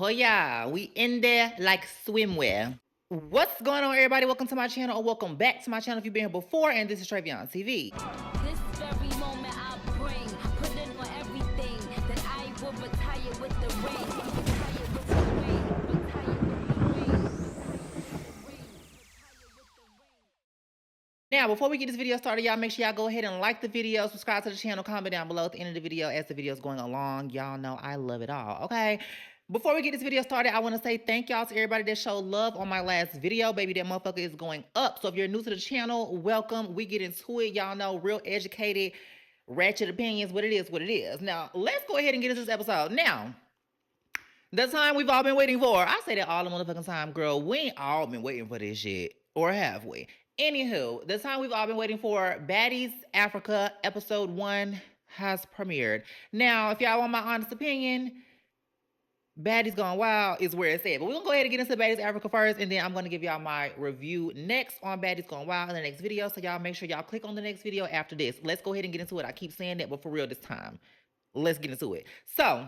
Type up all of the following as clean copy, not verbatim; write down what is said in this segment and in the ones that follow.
Oh yeah, we in there like swimwear. What's going on, everybody? Welcome to my channel, or welcome back to my channel if you've been here before, and this is Travion TV. This very moment I bring, put it on everything that I will retire with the ring. Retire with the ring. Retire with the ring. Now, before we get this video started, y'all make sure y'all go ahead and like the video, subscribe to the channel, comment down below at the end of the video as the video is going along. Y'all know I love it all, okay? Before we get this video started, I want to say thank y'all to everybody that showed love on my last video. Baby, that motherfucker is going up. So if you're new to the channel, welcome. We get into it. Y'all know, real educated, ratchet opinions, what it is, what it is. Now, let's go ahead and get into this episode. Now, the time we've all been waiting for. I say that all the motherfucking time, girl. We ain't all been waiting for this shit. Or have we? Anywho, the time we've all been waiting for, Baddies Africa episode 1 has premiered. Now, if y'all want my honest opinion, Baddies Gone Wild is where it's at. But we're going to go ahead and get into Baddies Africa first, and then I'm going to give y'all my review next on Baddies Gone Wild in the next video. So y'all make sure y'all click on the next video after this. Let's go ahead and get into it. I keep saying that, but for real this time. Let's get into it. So,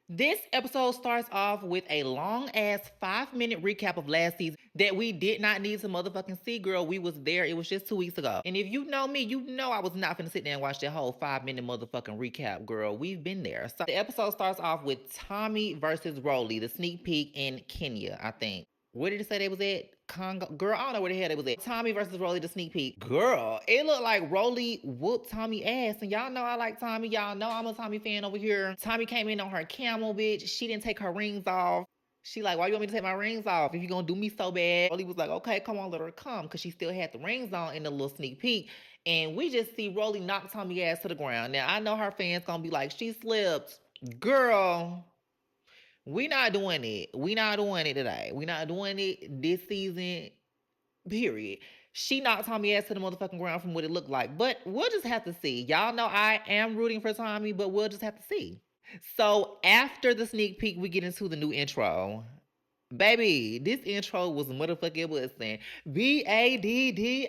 this episode starts off with a long-ass 5-minute recap of last season that we did not need to motherfucking see, girl. We was there. It was just 2 weeks ago. And if you know me, you know I was not finna sit there and watch that whole 5-minute motherfucking recap, girl. We've been there. So the episode starts off with Tommy versus Rolly, the sneak peek in Kenya, I think. Where did it say they was at? Congo? Girl, I don't know where the hell they was at. Tommy versus Rolly, the sneak peek. Girl, it looked like Rolly whooped Tommy ass. And y'all know I like Tommy. Y'all know I'm a Tommy fan over here. Tommy came in on her camel, bitch. She didn't take her rings off. She like, why you want me to take my rings off if you gonna do me so bad? Rolly was like, okay, come on, let her come. Because she still had the rings on in the little sneak peek. And we just see Rolly knock Tommy ass to the ground. Now, I know her fans gonna be like, she slipped. Girl, we not doing it. We not doing it today. We not doing it this season, period. She knocked Tommy ass to the motherfucking ground from what it looked like. But we'll just have to see. Y'all know I am rooting for Tommy, but we'll just have to see. So after the sneak peek, we get into the new intro. Baby, this intro was motherfucking busting. Baddie,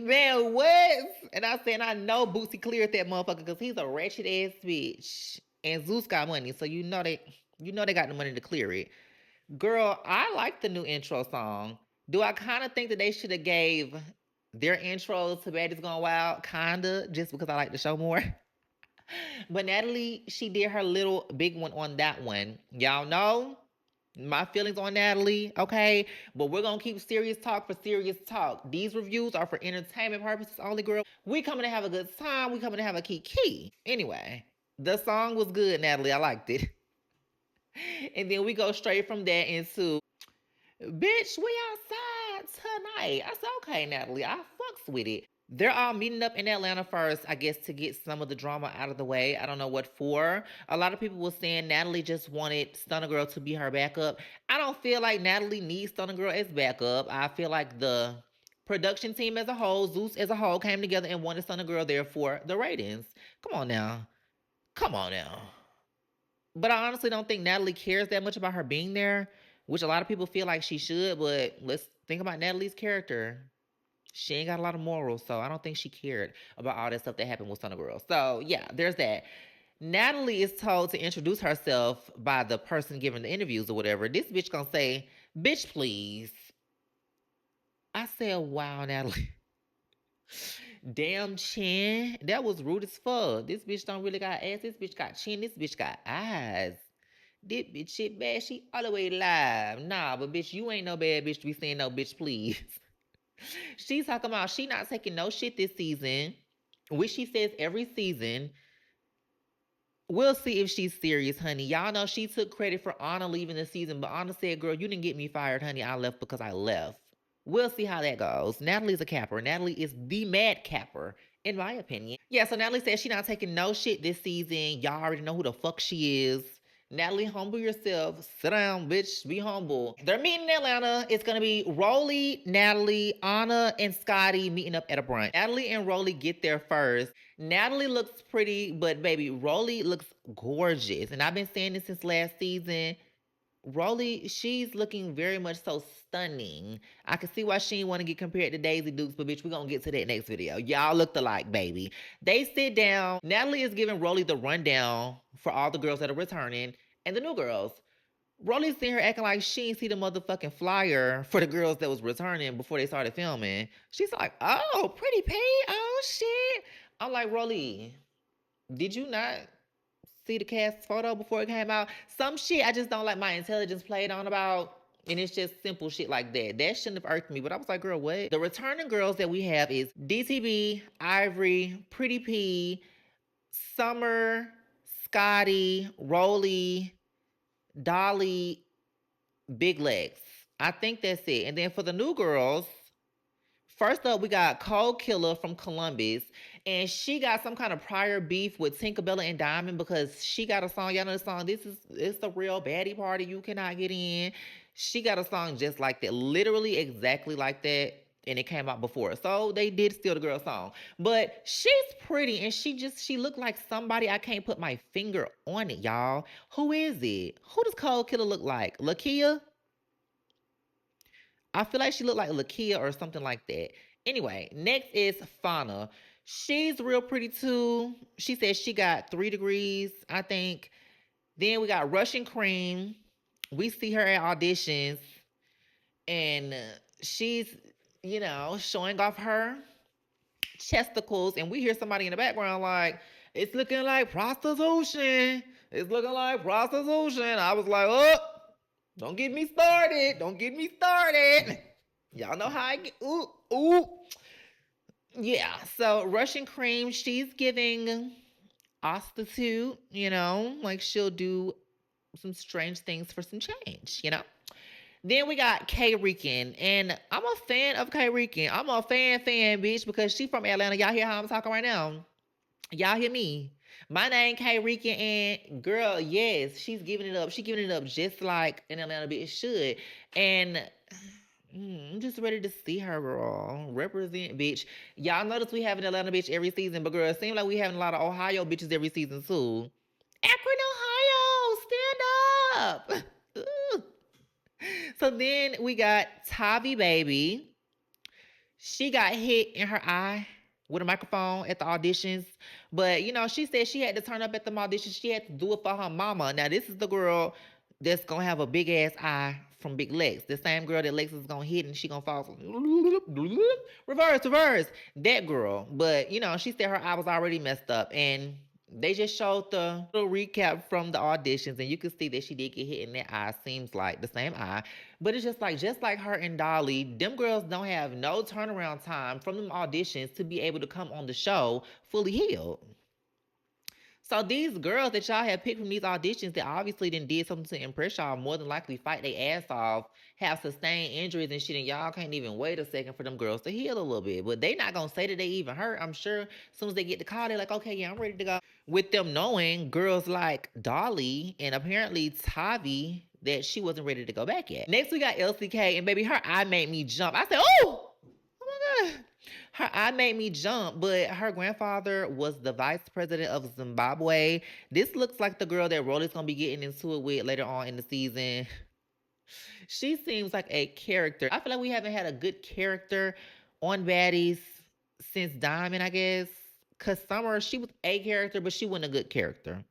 man, what? And I said, I know Bootsy cleared that motherfucker because he's a wretched ass bitch. And Zeus got money, so you know they got the money to clear it. Girl, I like the new intro song. Do I kind of think that they should have gave their intros to Baddies Gone Wild? Kinda, just because I like the show more. But Natalie, she did her little big one on that one. Y'all know my feelings on Natalie, okay? But we're gonna keep serious talk for serious talk. These reviews are for entertainment purposes only, girl. We coming to have a good time. We coming to have a kiki. Anyway, the song was good, Natalie. I liked it. And then we go straight from that into, bitch, we outside tonight. I said, okay, Natalie, I fucks with it. They're all meeting up in Atlanta first, I guess, to get some of the drama out of the way. I don't know what for. A lot of people were saying Natalie just wanted Stunner Girl to be her backup. I don't feel like Natalie needs Stunner Girl as backup. I feel like the production team as a whole, Zeus as a whole, came together and wanted Stunner Girl there for the ratings. Come on now. Come on now. But I honestly don't think Natalie cares that much about her being there, which a lot of people feel like she should. But let's think about Natalie's character. She ain't got a lot of morals, so I don't think she cared about all that stuff that happened with Stunner Girl. So yeah, there's that. Natalie is told to introduce herself by the person giving the interviews or whatever. This bitch gonna say, bitch, please. I said, wow, Natalie. Damn chin. That was rude as fuck. This bitch don't really got ass. This bitch got chin. This bitch got eyes. This bitch shit bad. She all the way live. Nah, but bitch, you ain't no bad bitch to be saying no bitch, please. She's talking about she not taking no shit this season, which she says every season. We'll see if she's serious, honey. Y'all know she took credit for Anna leaving the season, but Anna said, girl, you didn't get me fired, honey. I left because I left. We'll see how that goes. Natalie's a capper. Natalie is the mad capper, in my opinion. Yeah, so Natalie says she not taking no shit this season. Y'all already know who the fuck she is. Natalie, humble yourself. Sit down, bitch. Be humble. They're meeting in Atlanta. It's going to be Rolly, Natalie, Anna, and Scotty meeting up at a brunch. Natalie and Rolly get there first. Natalie looks pretty, but baby, Rolly looks gorgeous. And I've been saying this since last season. Rolly, she's looking very much so stunning. I can see why she didn't want to get compared to Daisy Dukes, but bitch, we're going to get to that next video. Y'all looked alike, baby. They sit down. Natalie is giving Rolly the rundown for all the girls that are returning and the new girls. Rolly's sitting here acting like she didn't see the motherfucking flyer for the girls that was returning before they started filming. She's like, oh, pretty P. Oh, shit. I'm like, Rolly, did you not see the cast photo before it came out? Some shit I just don't like my intelligence played on about. And it's just simple shit like that. That shouldn't have irked me. But I was like, girl, what? The returning girls that we have is DTB, Ivory, Pretty P, Summer, Scotty, Rolly, Dolly, Big Legs. I think that's it. And then for the new girls, first up, we got Cold Killer from Columbus. And she got some kind of prior beef with Tinkerbella and Diamond because she got a song. Y'all know the song. It's the real baddie party. You cannot get in. She got a song just like that. Literally exactly like that. And it came out before. So they did steal the girl's song. But she's pretty and she looked like somebody. I can't put my finger on it, y'all. Who is it? Who does Cold Killer look like? Lakia? I feel like she looked like Lakia or something like that. Anyway, next is Fauna. She's real pretty too. She says she got 3 degrees, I think. Then we got Russian Cream. We see her at auditions. And she's, showing off her chesticles. And we hear somebody in the background like, it's looking like prostitution. It's looking like prostitution. I was like, oh. Don't get me started. Don't get me started. Y'all know how I get. Ooh. Yeah, so Russian Cream, she's giving prostitute, like she'll do some strange things for some change, Then we got K Rican, and I'm a fan of K Rican. I'm a fan, bitch, because she from Atlanta. Y'all hear how I'm talking right now? Y'all hear me? My name K Rican, and girl, yes, she's giving it up. She's giving it up just like an Atlanta bitch should. And I'm just ready to see her, girl. Represent, bitch. Y'all notice we have an Atlanta bitch every season, but girl, it seems like we having a lot of Ohio bitches every season too. Akron, Ohio, stand up. So then we got Tavi Baby. She got hit in her eye with a microphone at the auditions. But, she said she had to turn up at the auditions. She had to do it for her mama. Now, this is the girl that's going to have a big-ass eye from Big Lex. The same girl that Lex is going to hit and she going to fall. Reverse. That girl. But, she said her eye was already messed up. And they just showed the little recap from the auditions. And you can see that she did get hit in that eye. Seems like the same eye. But it's just like her and Dolly, them girls don't have no turnaround time from them auditions to be able to come on the show fully healed. So these girls that y'all have picked from these auditions that obviously didn't did something to impress y'all, more than likely fight their ass off, have sustained injuries and shit, and y'all can't even wait a second for them girls to heal a little bit. But they not gonna say that they even hurt. I'm sure as soon as they get the call, they're like, okay, yeah, I'm ready to go. With them knowing girls like Dolly and apparently Tavi that she wasn't ready to go back yet. Next we got LCK, and baby, her eye made me jump. I said, oh my God. Her eye made me jump, but her grandfather was the vice president of Zimbabwe. This looks like the girl that Rolly's gonna be getting into it with later on in the season. She seems like a character. I feel like we haven't had a good character on Baddies since Diamond, I guess. Cause Summer, she was a character, but she wasn't a good character.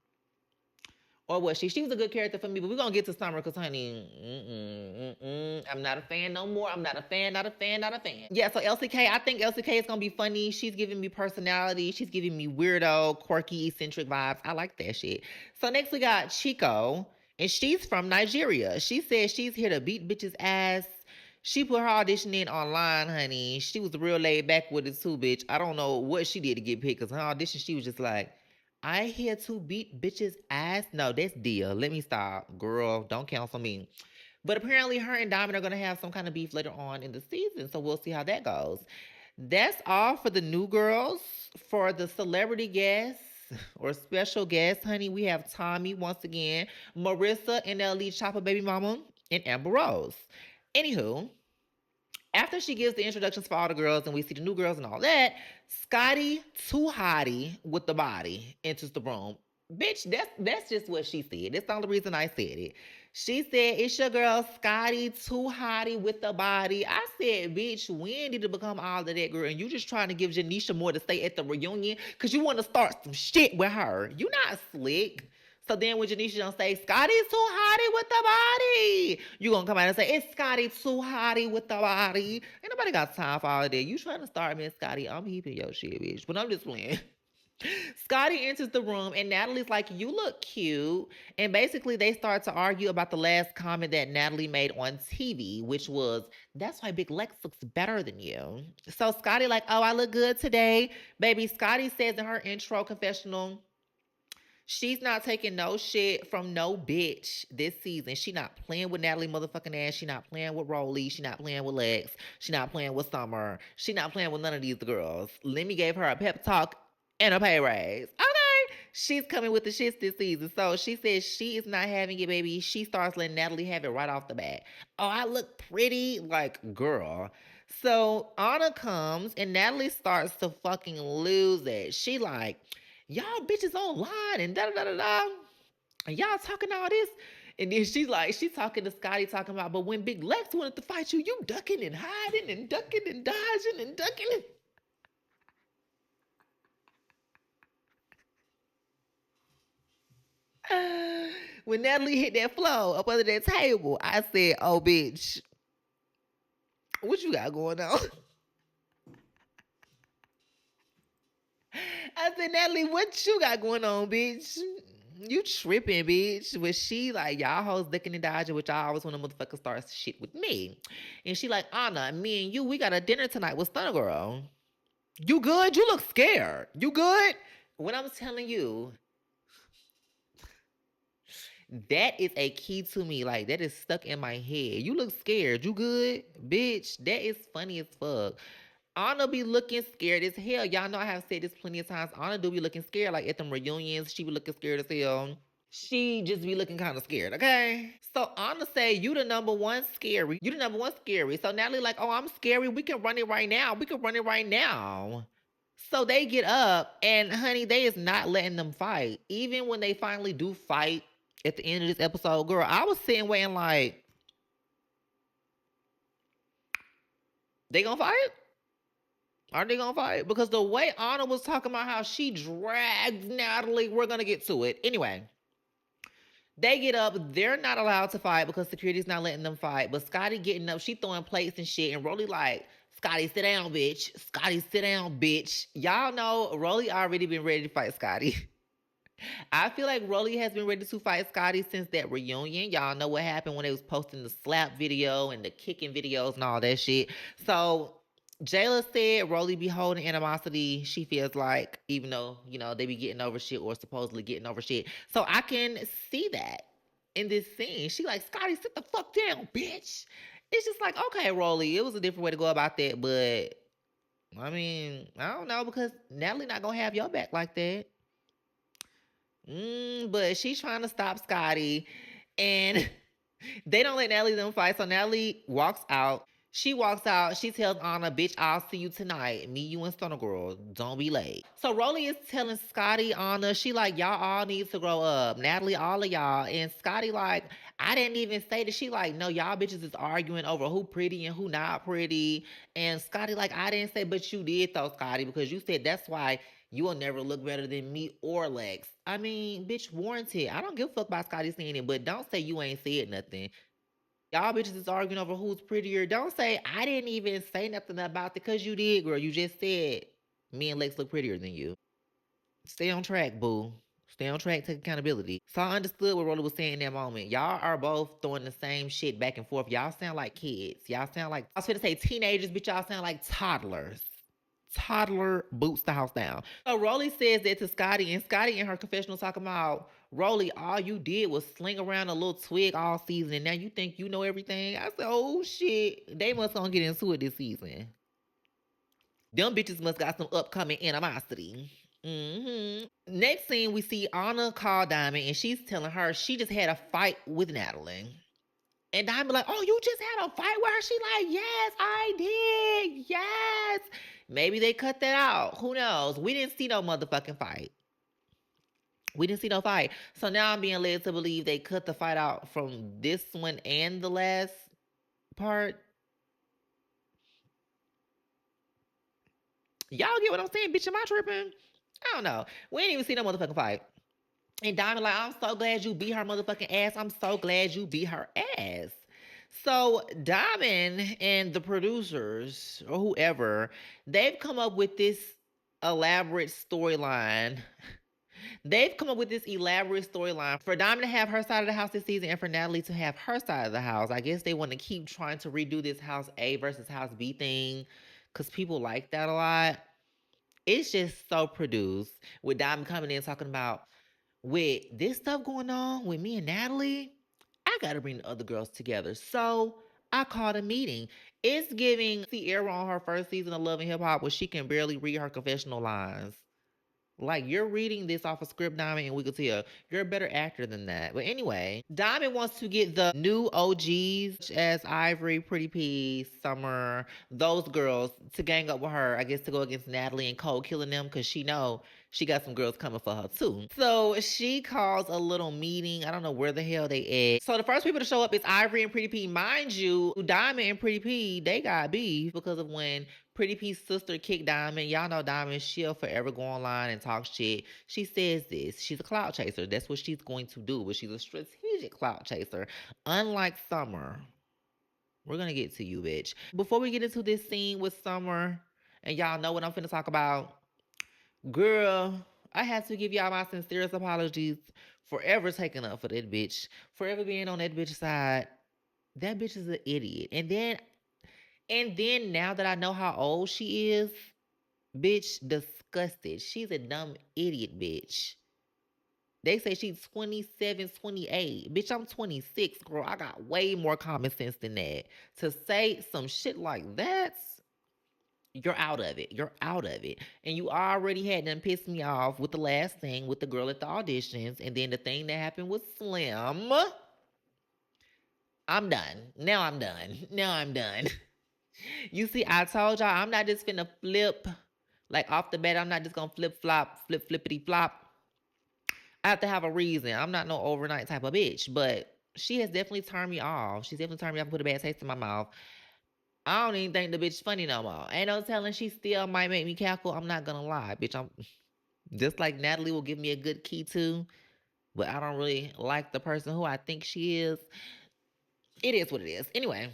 Or was she? She was a good character for me, but we're going to get to Summer because, honey, I'm not a fan no more. I'm not a fan. Yeah, so LCK, I think LCK is going to be funny. She's giving me personality. She's giving me weirdo, quirky, eccentric vibes. I like that shit. So next we got Chico, and she's from Nigeria. She said she's here to beat bitches' ass. She put her audition in online, honey. She was real laid back with it too, bitch. I don't know what she did to get picked because her audition, she was just like, I here to beat bitches' ass. No, that's Dia. Let me stop. Girl, don't cancel me. But apparently her and Diamond are going to have some kind of beef later on in the season. So we'll see how that goes. That's all for the new girls. For the celebrity guests or special guests, honey, we have Tommy once again, Marissa, NLE Chopper Baby Mama, and Amber Rose. Anywho, after she gives the introductions for all the girls and we see the new girls and all that, Scotty, too hottie with the body, enters the room. Bitch, that's just what she said. That's the only reason I said it. She said, it's your girl, Scotty, too hottie with the body. I said, bitch, when did it become all of that, girl? And you just trying to give Janisha more to stay at the reunion because you want to start some shit with her. You not slick. So then when Janisha don't say, Scotty's too hottie with the Scotty. You gonna come out and say, it's Scotty too hottie with the body. Ain't nobody got time for all of that. You trying to start me, Scotty. I'm heaping your shit, bitch. But I'm just playing. Scotty enters the room and Natalie's like, you look cute. And basically, they start to argue about the last comment that Natalie made on TV, which was, that's why Big Lex looks better than you. So Scotty, like, oh, I look good today. Baby, Scotty says in her intro confessional, she's not taking no shit from no bitch this season. She not playing with Natalie motherfucking ass. She not playing with Rolly. She not playing with Lex. She not playing with Summer. She not playing with none of these girls. Lemmy gave her a pep talk and a pay raise. Okay. She's coming with the shits this season. So she says she is not having it, baby. She starts letting Natalie have it right off the bat. Oh, I look pretty. Like, girl. So Anna comes and Natalie starts to fucking lose it. She like, y'all bitches online and da da da da da. And y'all talking all this. And then she's like, she's talking to Scotty, talking about, but when Big Lex wanted to fight you, you ducking and hiding and ducking and dodging and ducking. When Natalie hit that floor up under that table, I said, oh, bitch, what you got going on? I said, Natalie, what you got going on, bitch? You tripping, bitch. Was she like, y'all hoes ducking and dodging, which I always want to motherfucker start shit with me. And she like, Anna, me and you, we got a dinner tonight with Stunner Girl. You good? You look scared. You good? When I'm telling you, that is a key to me. Like, that is stuck in my head. You look scared. You good? Bitch, that is funny as fuck. Anna be looking scared as hell. Y'all know I have said this plenty of times. Anna do be looking scared. Like at them reunions, she be looking scared as hell. She just be looking kind of scared, okay? So Anna say, you the number one scary. You the number one scary. So Natalie like, oh, I'm scary. We can run it right now. We can run it right now. So they get up and honey, they is not letting them fight. Even when they finally do fight at the end of this episode, girl, I was sitting waiting like, they gonna fight? Are they gonna fight? Because the way Anna was talking about how she dragged Natalie, we're gonna get to it. Anyway, they get up. They're not allowed to fight because security's not letting them fight. But Scotty getting up, she throwing plates and shit. And Rolly like, Scotty, sit down, bitch. Scotty, sit down, bitch. Y'all know Rolly already been ready to fight Scotty. I feel like Rolly has been ready to fight Scotty since that reunion. Y'all know what happened when they was posting the slap video and the kicking videos and all that shit. So Jayla said Rolly be holding animosity, she feels like, even though, you know, they be getting over shit or supposedly getting over shit. So I can see that in this scene. She like, Scotty, sit the fuck down, bitch. It's just like, okay, Rolly, it was a different way to go about that, but I mean, I don't know, because Natalie not gonna have your back like that. But she's trying to stop Scotty, and they don't let Natalie them fight. So Natalie walks out. She walks out. She tells Anna, bitch, I'll see you tonight. Me, you, and Stunner Girl. Don't be late. So Rolly is telling Scotty, Anna, she like, y'all all need to grow up. Natalie, all of y'all. And Scotty like, I didn't even say that. She like, no, y'all bitches is arguing over who pretty and who not pretty. And Scotty like, I didn't say, but you did though, Scotty, because you said that's why you will never look better than me or Lex. I mean, bitch, warranted. I don't give a fuck about Scotty saying it, but don't say you ain't said nothing. Y'all bitches is arguing over who's prettier. Don't say I didn't even say nothing about it because you did, girl. You just said me and Lex look prettier than you. Stay on track, boo. Stay on track, take accountability. So I understood what Roller was saying in that moment. Y'all are both throwing the same shit back and forth. Y'all sound like kids. Y'all sound like, I was gonna say teenagers, but y'all sound like toddlers. Toddler boots the house down. So Rolly says that to Scotty, and Scotty in her confessional talking about, Rolly, all you did was sling around a little twig all season, and now you think you know everything? I said, oh shit, they must gonna get into it this season. Them bitches must got some upcoming animosity. Next scene, we see Anna call Diamond, and she's telling her she just had a fight with Natalie. And Diamond like, oh, you just had a fight with her? She like, yes, I did. Yes. Maybe they cut that out. Who knows? We didn't see no motherfucking fight. We didn't see no fight. So now I'm being led to believe they cut the fight out from this one and the last part. Y'all get what I'm saying? Bitch, am I tripping? I don't know. We didn't even see no motherfucking fight. And Diamond like, I'm so glad you beat her motherfucking ass. I'm so glad you beat her ass. So Diamond and the producers or whoever, they've come up with this elaborate storyline. They've come up with this elaborate storyline for Diamond to have her side of the house this season and for Natalie to have her side of the house. I guess they want to keep trying to redo this house A versus house B thing because people like that a lot. It's just so produced with Diamond coming in talking about with this stuff going on with me and Natalie, I gotta bring the other girls together. So I called a meeting. It's giving Sierra on her first season of Love and Hip Hop where she can barely read her confessional lines. Like you're reading this off a script, Diamond, and we could tell you're a better actor than that. But anyway, Diamond wants to get the new OGs as Ivory, Pretty P, Summer, those girls to gang up with her. I guess to go against Natalie and Cole, killing them because she know she got some girls coming for her too. So she calls a little meeting. I don't know where the hell they at. So the first people to show up is Ivory and Pretty P. Mind you, Diamond and Pretty P, they got beef because of when Pretty P's sister kicked Diamond. Y'all know Diamond, she'll forever go online and talk shit. She says this. She's a clout chaser. That's what she's going to do. But she's a strategic clout chaser. Unlike Summer. We're going to get to you, bitch. Before we get into this scene with Summer, and y'all know what I'm finna talk about, girl, I have to give y'all my sincerest apologies for ever taking up for that bitch. Forever being on that bitch side. That bitch is an idiot. And then now that I know how old she is, bitch, disgusted. She's a dumb idiot, bitch. They say she's 27, 28. Bitch, I'm 26, girl. I got way more common sense than that. To say some shit like that, you're out of it. You're out of it. And you already had them piss me off with the last thing with the girl at the auditions. And then the thing that happened with Slim. I'm done. Now I'm done. Now I'm done. You see, I told y'all I'm not just finna flip like off the bat. I'm not just gonna flip flop, flip flippity flop. I have to have a reason. I'm not no overnight type of bitch, but she has definitely turned me off. She's definitely turned me off and put a bad taste in my mouth. I don't even think the bitch funny no more. Ain't no telling she still might make me cackle. I'm not gonna lie, bitch. I'm just like Natalie will give me a good key too, but I don't really like the person who I think she is. It is what it is. Anyway,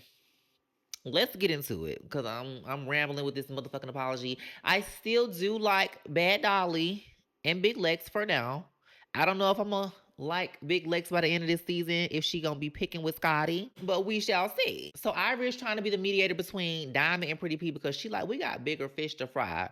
let's get into it because I'm rambling with this motherfucking apology. I still do like Bad Dolly and Big Lex for now. I don't know if I'm gonna like Big Lex by the end of this season if she gonna be picking with Scotty, but we shall see. So Ivory trying to be the mediator between Diamond and Pretty P because she like we got bigger fish to fry.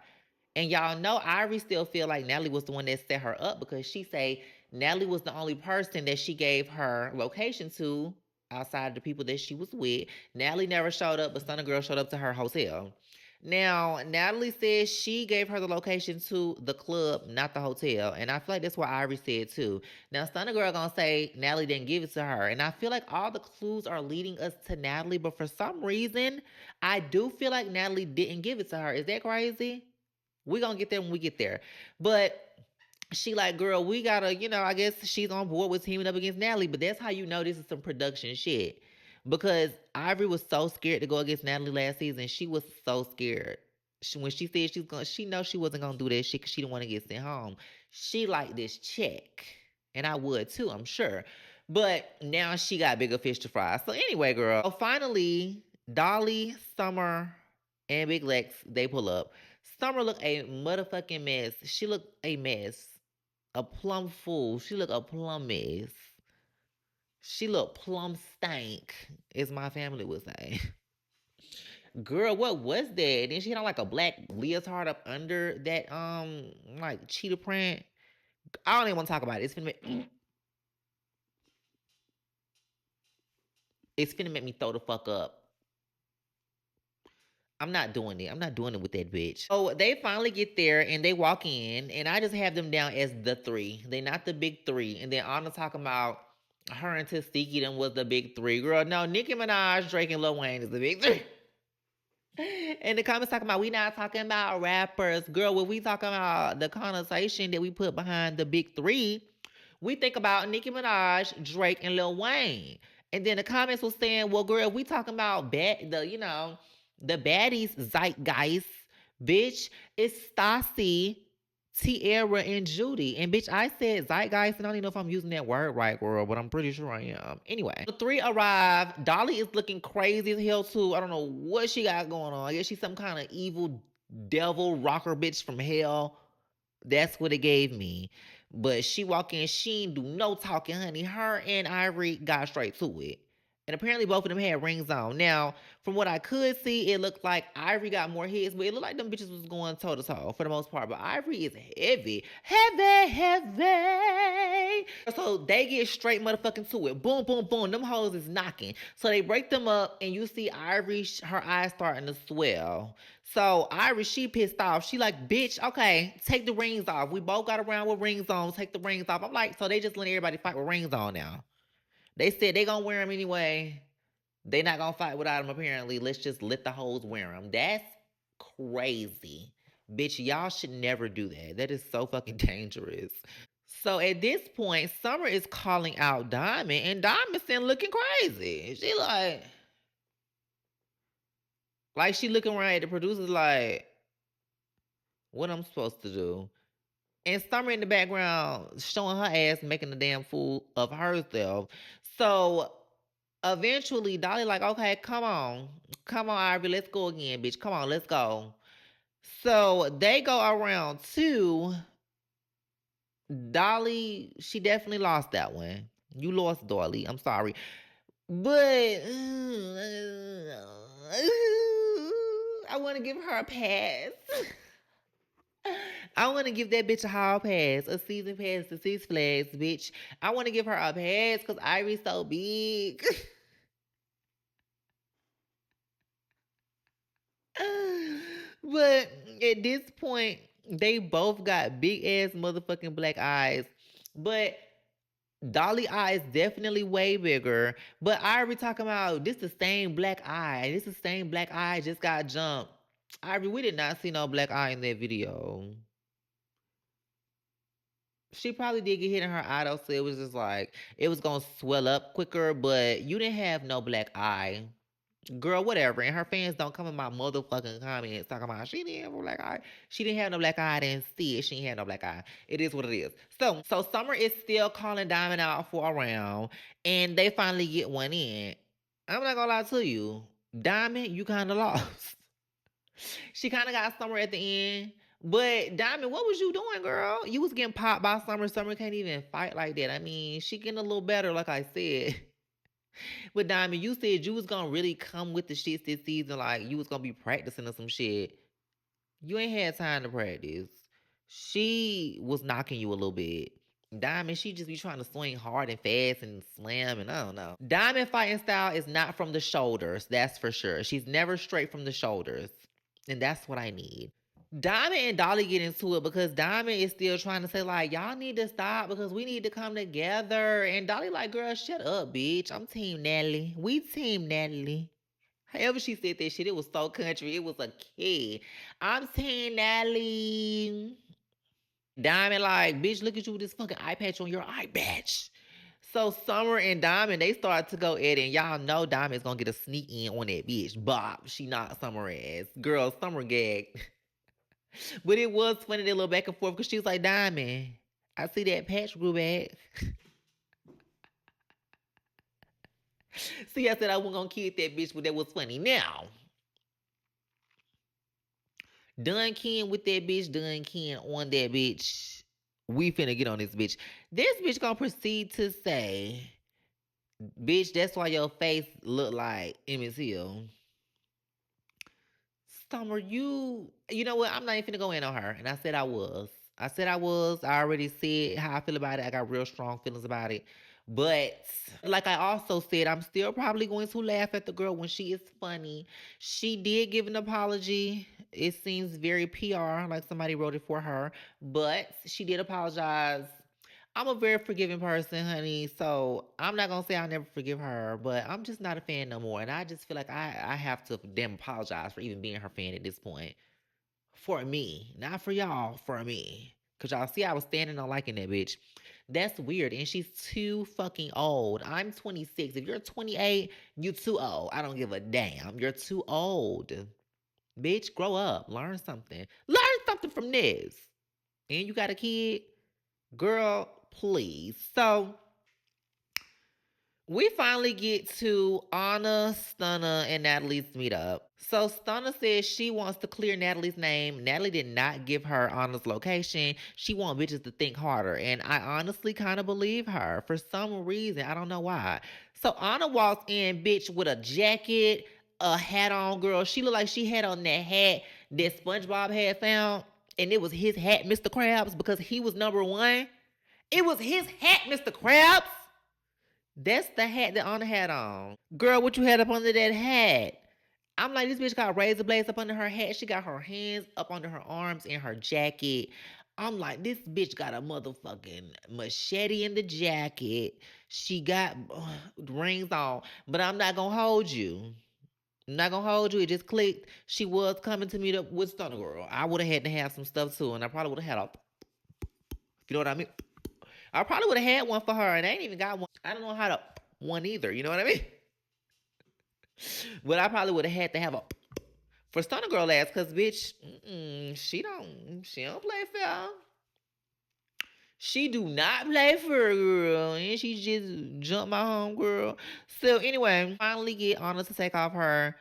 And y'all know Ivory still feel like Natalie was the one that set her up because she say Natalie was the only person that she gave her location to outside of the people that she was with. Natalie never showed up, but Stunner Girl showed up to her hotel. Now, Natalie says she gave her the location to the club, not the hotel. And I feel like that's what Ivory said too. Now, Stunner Girl gonna say Natalie didn't give it to her. And I feel like all the clues are leading us to Natalie, but for some reason, I do feel like Natalie didn't give it to her. Is that crazy? We gonna get there when we get there. But she like, girl, we gotta, I guess she's on board with teaming up against Natalie, but that's how you know this is some production shit. Because Ivory was so scared to go against Natalie last season. She was so scared. When she said she know she wasn't gonna do that shit because she didn't want to get sent home. She liked this check. And I would too, I'm sure. But now she got bigger fish to fry. So anyway, girl. So finally, Dolly, Summer, and Big Lex, they pull up. Summer look a motherfucking mess. She look a mess. A plum fool. She look a plum mess. She look plum stank, as my family would say. Girl, what was that? Then she had on like a black leotard up under that like cheetah print. I don't even want to talk about it. It's finna make me throw the fuck up. I'm not doing it. I'm not doing it with that bitch. So they finally get there and they walk in, and I just have them down as the three. They not the big three. And then Anna talking about her and Tasiki them was the big three. Girl, no, Nicki Minaj, Drake, and Lil Wayne is the big three. And the comments talking about we not talking about rappers. Girl, when we talking about the connotation that we put behind the big three, we think about Nicki Minaj, Drake, and Lil Wayne. And then the comments was saying, well, girl, we talking about the baddies zeitgeist, bitch. It's Stassi, Tierra and Judy. And bitch, I said zeitgeist, and I don't even know if I'm using that word right, girl, but I'm pretty sure I am. Anyway, the three arrive. Dolly is looking crazy as hell too. I don't know what she got going on. I guess she's some kind of evil devil rocker bitch from hell. That's what it gave me. But she walk in, she ain't do no talking, honey. Her and Ivory got straight to it. And apparently both of them had rings on. Now, from what I could see, it looked like Ivory got more hits, but it looked like them bitches was going toe to toe for the most part. But Ivory is heavy. Heavy, heavy. So they get straight motherfucking to it. Boom, boom, boom. Them hoes is knocking. So they break them up, and you see Ivory, her eyes starting to swell. So Ivory, she pissed off. She like, bitch, okay, take the rings off. We both got around with rings on. Take the rings off. I'm like, so they just letting everybody fight with rings on now. They said they gonna wear them anyway. They not gonna fight without them apparently. Let's just let the hoes wear them. That's crazy. Bitch, y'all should never do that. That is so fucking dangerous. So at this point, Summer is calling out Diamond, and Diamond's still looking crazy. She like she looking around at the producers like, what I'm supposed to do? And Summer in the background showing her ass making a damn fool of herself. So eventually Dolly like, okay, come on, Ivy, let's go again, bitch. Come on, let's go. So they go around two. Dolly, she definitely lost that one. You lost, Dolly. I'm sorry, but I want to give her a pass. I want to give that bitch a hall pass, a season pass to Six Flags, bitch. I want to give her a pass because Ivy's so big. But at this point, they both got big ass motherfucking black eyes. But Dolly eye is definitely way bigger. But Ivory talking about this the same black eye. This the same black eye just got jumped. Ivory, we did not see no black eye in that video. She probably did get hit in her eye though, so it was just like it was gonna swell up quicker, but you didn't have no black eye. Girl, whatever. And her fans don't come in my motherfucking comments talking about she didn't have a black eye. She didn't have no black eye. I didn't see it. She ain't had no black eye. It is what it is. So Summer is still calling Diamond out for a round, and they finally get one in. I'm not gonna lie to you, Diamond, you kind of lost. She kind of got Summer at the end. But Diamond, what was you doing, girl? You was getting popped by Summer. Summer can't even fight like that. I mean, she getting a little better, like I said. But Diamond, you said you was gonna really come with the shits this season, like you was gonna be practicing or some shit. You ain't had time to practice. She was knocking you a little bit. Diamond, she just be trying to swing hard and fast and slam, and I don't know. Diamond fighting style is not from the shoulders, that's for sure. She's never straight from the shoulders. And that's what I need. Diamond and Dolly get into it because Diamond is still trying to say, like, y'all need to stop because we need to come together. And Dolly, like, girl, shut up, bitch. I'm Team Natalie. We Team Natalie. However, she said that shit, it was so country. It was a kid. I'm Team Natalie. Diamond, like, bitch, look at you with this fucking eye patch on your eye patch. So Summer and Diamond, they start to go at it, and y'all know Diamond's gonna get a sneak in on that bitch. Bop, she knocked Summer ass. Girl, Summer gagged. But it was funny, that little back and forth, because she was like, Diamond, I see that patch grew back. See, I said I wasn't gonna kid that bitch, but that was funny. Now, done kin with that bitch, done kin on that bitch. We finna get on this bitch. This bitch gonna proceed to say, bitch, that's why your face look like Emmett Till. Summer, you know what? I'm not even finna go in on her. And I said I was. I said I was. I already said how I feel about it. I got real strong feelings about it. But like I also said, I'm still probably going to laugh at the girl when she is funny. She did give an apology. It seems very PR, like somebody wrote it for her. But she did apologize. I'm a very forgiving person, honey. So I'm not gonna say I'll never forgive her, but I'm just not a fan no more. And I just feel like I have to damn apologize for even being her fan at this point. For me, not for y'all, for me. Cause y'all see I was standing on liking that bitch. That's weird. And she's too fucking old. I'm 26. If you're 28, you too old. I don't give a damn. You're too old. Bitch, grow up. Learn something. Learn something from this. and you got a kid, girl, please. So we finally get to Anna, Stunner, and Natalie's meetup. So Stunner says she wants to clear Natalie's name. Natalie did not give her Anna's location. She wants bitches to think harder. And I honestly kind of believe her for some reason. I don't know why. So Anna walks in, bitch, with a jacket, a hat on, girl. She looked like she had on that hat that SpongeBob had found. And it was his hat, Mr. Krabs, because he was number one. It was his hat, Mr. Krabs. That's the hat that Anna had on. Girl, what you had up under that hat? I'm like, this bitch got razor blades up under her hat. She got her hands up under her arms in her jacket. I'm like, this bitch got a motherfucking machete in the jacket. She got rings on. But I'm not gonna hold you. I'm not gonna hold you. It just clicked. She was coming to meet up with Stunner Girl. I would have had to have some stuff too, and I probably would have had a, you know what I mean? I probably would have had one for her, and I ain't even got one. I don't know how to one either. You know what I mean? But I probably would have had to have a for Stunner Girl ass, cause bitch, she don't play fair. She do not play fair, girl, and she just jumped my home, girl. So anyway, finally get Anna to take off her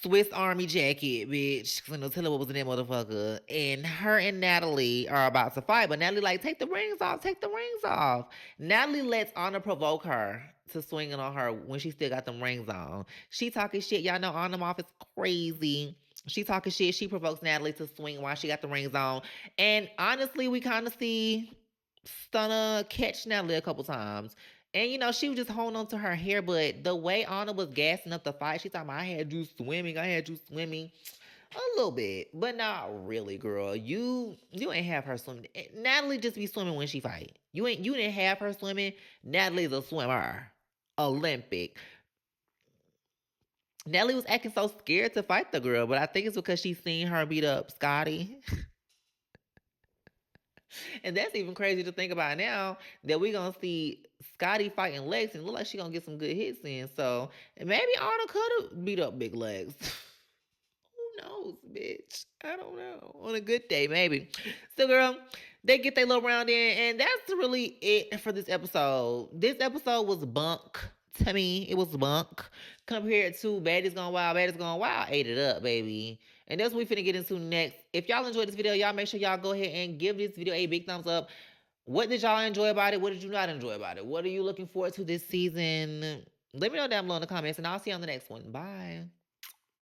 Swiss Army jacket, bitch. Cause no telling what was in that motherfucker. And her and Natalie are about to fight, but Natalie like, take the rings off, take the rings off. Natalie lets Anna provoke her to swing it on her when she still got them rings on. She talking shit. Y'all know Anna Moff is crazy. She talking shit. She provokes Natalie to swing while she got the rings on. And honestly, we kind of see Stunner catch Natalie a couple times. And she was just holding on to her hair, but the way Anna was gassing up the fight, she talking about, I had you swimming. A little bit, but not really, girl. You ain't have her swimming. Natalie just be swimming when she fight. You didn't have her swimming. Natalie's a swimmer. Olympic. Natalie was acting so scared to fight the girl, but I think it's because she seen her beat up Scotty. And that's even crazy to think about now that we gonna see Scotty fighting Lex and look like she gonna get some good hits in. So maybe Anna could have beat up Big Legs. Who knows, bitch? I don't know. On a good day, maybe. So, girl, they get their little round in, and that's really it for this episode. This episode was bunk to me. It was bunk compared to Baddies Gone Wild. Baddies Gone Wild ate it up, baby. And that's what we finna get into next. If y'all enjoyed this video, y'all make sure y'all go ahead and give this video a big thumbs up. What did y'all enjoy about it? What did you not enjoy about it? What are you looking forward to this season? Let me know down below in the comments, and I'll see you on the next one. Bye.